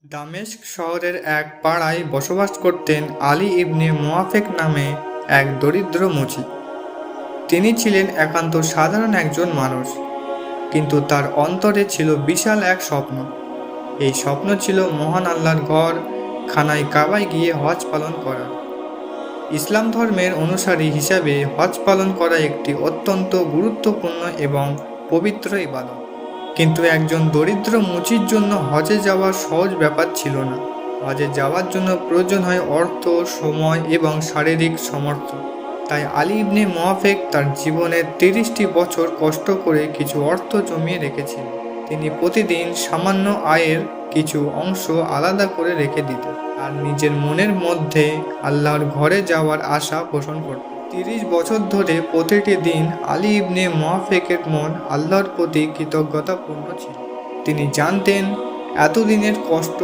দামেস্ক শহরের এক পাড়ায় বসবাস করতেন আলী ইবনে মুয়াফেক নামে এক দরিদ্র মুচি। তিনি ছিলেন একান্ত সাধারণ একজন মানুষ, কিন্তু তার অন্তরে ছিল বিশাল এক স্বপ্ন। এই স্বপ্ন ছিল মহান আল্লাহর ঘর খানায় কাবায় গিয়ে হজ পালন করা। ইসলাম ধর্মের অনুসারী হিসাবে হজ পালন করা একটি অত্যন্ত গুরুত্বপূর্ণ এবং পবিত্র ইবাদত। কিন্তু একজন দরিদ্র মুচির জন্য হজে যাওয়া সহজ ব্যাপার ছিল না। হজে যাওয়ার জন্য প্রয়োজন হয় অর্থ, সময় এবং শারীরিক সামর্থ্য। তাই আলী ইবনে মুয়াফেক তার জীবনের 30টি বছর কষ্ট করে কিছু অর্থ জমিয়ে রেখেছিলেন। তিনি প্রতিদিন সামান্য আয়ের কিছু অংশ আলাদা করে রেখে দিতেন আর নিজের মনের মধ্যে আল্লাহর ঘরে যাওয়ার আশা পোষণ করতেন। 30 বছর ধরে প্রতিটি দিন আলী ইবনে মুয়াফেকের মন আল্লাহর প্রতি কৃতজ্ঞতাপূর্ণ ছিল। তিনি জানতেন এতদিনের কষ্ট,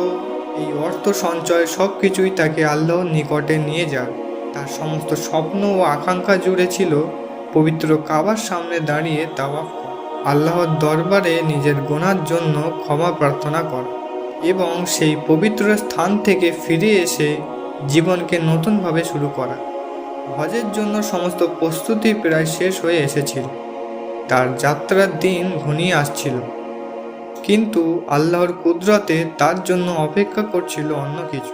এই অর্থ সঞ্চয় সবকিছুই তাকে আল্লাহর নিকটে নিয়ে যাবে। তার সমস্ত স্বপ্ন ও আকাঙ্ক্ষা জুড়ে ছিল পবিত্র কাবার সামনে দাঁড়িয়ে তাওয়াফ করা, আল্লাহর দরবারে নিজের গুনার জন্য ক্ষমা প্রার্থনা করা এবং সেই পবিত্র স্থান থেকে ফিরে এসে জীবনকে নতুনভাবে শুরু করা। হজের জন্য সমস্ত প্রস্তুতি প্রায় শেষ হয়ে এসেছিল। তার যাত্রার দিন ঘনিয়ে আসছিল, কিন্তু আল্লাহর কুদরতে তার জন্য অপেক্ষা করছিল অন্য কিছু।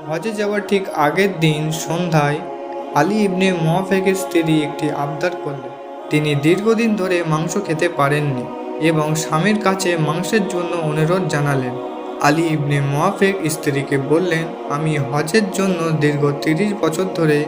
হজে যাওয়ার ঠিক আগের দিন সন্ধ্যায় আলী ইবনে মুয়াফেকের স্ত্রী একটি আবদার করলেন। তিনি দীর্ঘদিন ধরে মাংস খেতে পারেননি এবং স্বামীর কাছে মাংসের জন্য অনুরোধ জানালেন। আলী ইবনে মুয়াফেক স্ত্রীকে বললেন, আমি হজের জন্য দীর্ঘ 30 বছর ধরে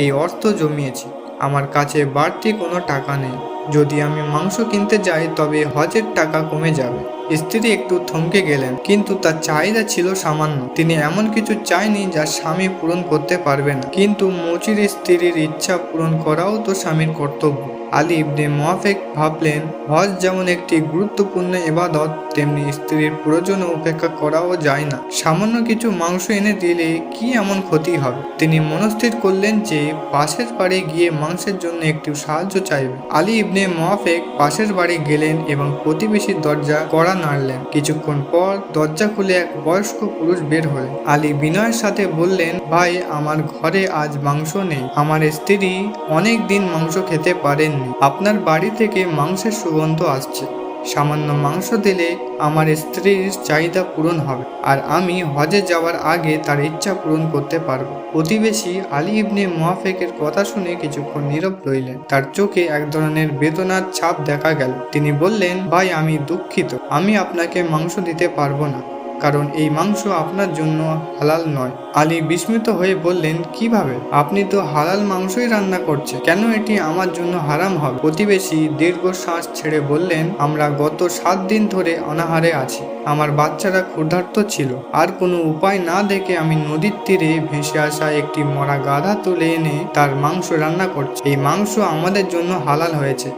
এই অর্থ জমিয়েছি। আমার কাছে বাড়তি কোনো টাকা নেই। যদি আমি মাংস কিনতে যাই তবে হজের টাকা কমে যাবে। স্ত্রী একটু থমকে গেলেন, কিন্তু তার চাহিদা ছিল সামান্য। তিনি এমন কিছু চায়নি যা স্বামী পূরণ করতে পারবে না, কিন্তু মুচির স্ত্রীর ইচ্ছা পূরণ করাও তো স্বামীর কর্তব্য। আলী ইবনে মুয়াফেক ভাবলেন, হজ যেমন একটি গুরুত্বপূর্ণ ইবাদত, তেমনি স্ত্রীর প্রয়োজনে উপেক্ষা করাও যায় না। সামান্য কিছু মাংস এনে দিলে কি এমন ক্ষতি হবে? তিনি মনস্থির করলেন যে পাশের বাড়ি গিয়ে মাংসের জন্য একটু সাহায্য চাইবে। আলী ইবনে মুয়াফেক পাশের বাড়ি গেলেন এবং প্রতিবেশীর দরজা কড়া নাড়লেন। কিছুক্ষণ পর দরজা খুলে এক বয়স্ক পুরুষ বের হলেন। আলী বিনয়ের সাথে বললেন, ভাই, আমার ঘরে আজ মাংস নেই। আমার স্ত্রী অনেক দিন মাংস খেতে পারেননি। আপনার বাড়ি থেকে মাংসের সুগন্ধ আসছে। সামান্য মাংস দিলে আমার স্ত্রীর চাহিদা পূরণ হবে, আর আমি হজে যাওয়ার আগে তার ইচ্ছা পূরণ করতে পারবো। প্রতিবেশী আলী ইবনে মুয়াফেকের কথা শুনে কিছুক্ষণ নীরব রইলেন। তার চোখে এক ধরনের বেদনার ছাপ দেখা গেল। তিনি বললেন, ভাই, আমি দুঃখিত, আমি আপনাকে মাংস দিতে পারবো না, কারণ এই মাংস আপনার জন্য হালাল নয়। আলী বিস্মিত হয়ে বললেন, কিভাবে? আপনি তো হালাল মাংসই রান্না করছেন, কেন এটি আমার জন্য হারাম হবে? প্রতিবেশী দীর্ঘশ্বাস ছেড়ে বললেন, আমরা গত 7 দিন ধরে অনাহারে আছি। আমার বাচ্চারা ক্ষুধার্ত ছিল, আর কোনো উপায় না দেখে আমি নদীর তীরে ভেসে আসা একটি মরা গাধা তুলে এনে তার মাংস রান্না করছি। এই মাংস আমাদের জন্য হালাল হয়েছে,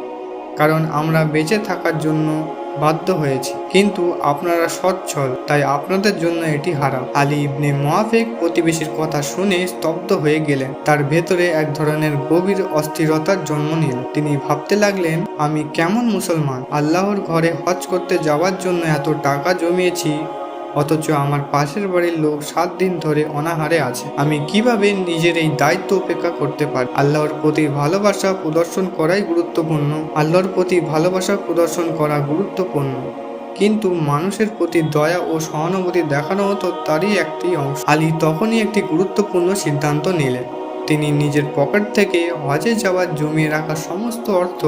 কারণ আমরা বেঁচে থাকার জন্য বাধ্য হয়েছি, কিন্তু আপনারা সচ্ছল, তাই আপনাদের জন্য এটি হারাম। আলী ইবনে মুয়াফেক প্রতিবেশীর কথা শুনে স্তব্ধ হয়ে গেলেন। তার ভেতরে এক ধরনের গভীর অস্থিরতার জন্ম নিল। তিনি ভাবতে লাগলেন, আমি কেমন মুসলমান, আল্লাহর ঘরে হজ করতে যাওয়ার জন্য এত টাকা জমিয়েছি, অথচ আমার পাশের বাড়ির লোক 7 দিন ধরে অনাহারে আছে। আমি কিভাবে নিজের এই দায়িত্ব উপেক্ষা করতে পারি? আল্লাহর প্রতি ভালোবাসা প্রদর্শন করাই গুরুত্বপূর্ণ। আল্লাহর প্রতি ভালোবাসা প্রদর্শন করা গুরুত্বপূর্ণ, কিন্তু মানুষের প্রতি দয়া ও সহানুভূতি দেখানো তো তারই একটি অংশ। আলী তখনই একটি গুরুত্বপূর্ণ সিদ্ধান্ত নিলেন। তিনি নিজের পকেট থেকে হজে যাওয়ার জমিয়ে রাখা সমস্ত অর্থ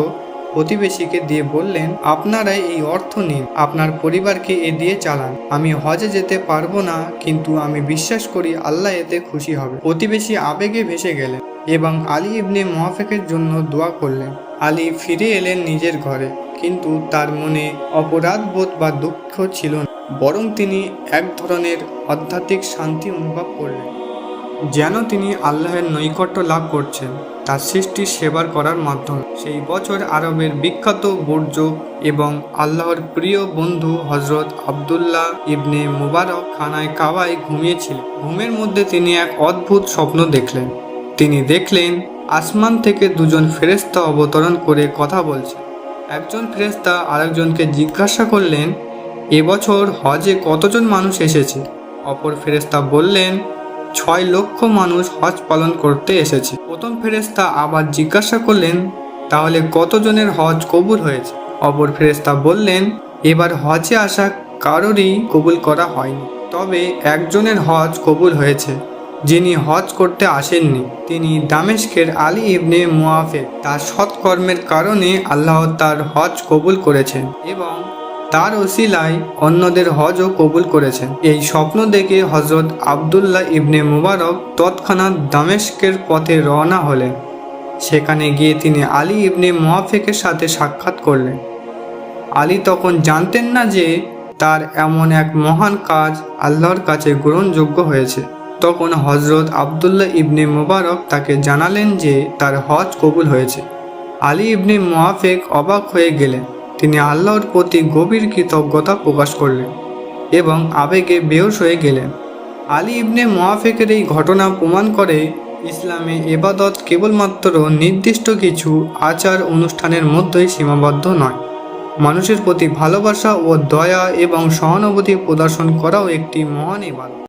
প্রতিবেশীকে দিয়ে বললেন, আপনারাই এই অর্থ নিন, আপনার পরিবারকে এ দিয়ে চালান। আমি হজে যেতে পারবো না, কিন্তু আমি বিশ্বাস করি আল্লাহ এতে খুশি হবে। প্রতিবেশী আবেগে ভেসে গেলেন এবং আলী ইবনে মুয়াফেকের জন্য দোয়া করলেন। আলী ফিরে এলেন নিজের ঘরে, কিন্তু তার মনে অপরাধবোধ বা দুঃখ ছিল না, বরং তিনি এক ধরনের আধ্যাত্মিক শান্তি অনুভব করলেন, যেন তিনি আল্লাহের নৈকট্য লাভ করছেন তার সৃষ্টির সেবার করার মাধ্যমে। সেই বছর আরবের বিখ্যাত বুর্জ এবং আল্লাহর প্রিয় বন্ধু হজরত আবদুল্লাহ ইবনে মুবারক খানায় কাবায় ঘুমিয়েছিলেন। ঘুমের মধ্যে তিনি এক অদ্ভুত স্বপ্ন দেখলেন। তিনি দেখলেন আসমান থেকে দুজন ফেরেশতা অবতরণ করে কথা বলছে। একজন ফেরেশতা আরেকজনকে জিজ্ঞাসা করলেন, এবছর হজে কতজন মানুষ এসেছে? অপর ফেরেশতা বললেন, 6 লক্ষ মানুষ হজ পালন করতে এসেছে। প্রথম ফেরেশতা আবার জিজ্ঞাসা করলেন, তাহলে কতজনের হজ কবুল হয়েছে? অপর ফেরেশতা বললেন, এবার হজে আসা কারোরই কবুল করা হয়নি, তবে একজনের হজ কবুল হয়েছে, যিনি হজ করতে আসেননি। তিনি দামেস্কের আলী ইবনে মুআফেক। তার সৎকর্মের কারণে আল্লাহ তার হজ কবুল করেছেন এবং তার ওসিলায় অন্যদের হজও কবুল করেছেন। এই স্বপ্ন দেখে হজরত আবদুল্লাহ ইবনে মুবারক তৎক্ষণাৎ দামেস্কের পথে রওনা হলেন। সেখানে গিয়ে তিনি আলী ইবনে মুআফেকের সাথে সাক্ষাৎ করলেন। আলী তখন জানতেন না যে তার এমন এক মহান কাজ আল্লাহর কাছে গ্রহণযোগ্য হয়েছে। তখন হজরত আবদুল্লাহ ইবনে মুবারক তাকে জানালেন যে তার হজ কবুল হয়েছে। আলী ইবনে মুআফেক অবাক হয়ে গেলেন। তিনি আল্লাহর প্রতি গভীর কৃতজ্ঞতা প্রকাশ করলেন এবং আবেগে বেহুশ হয়ে গেলেন। আলী ইবনে মুআফেকের এই ঘটনা প্রমাণ করে ইসলামে ইবাদত কেবলমাত্র নির্দিষ্ট কিছু আচার অনুষ্ঠানের মধ্যেই সীমাবদ্ধ নয়। মানুষের প্রতি ভালোবাসা ও দয়া এবং সহানুভূতি প্রদর্শন করাও একটি মহান ইবাদত।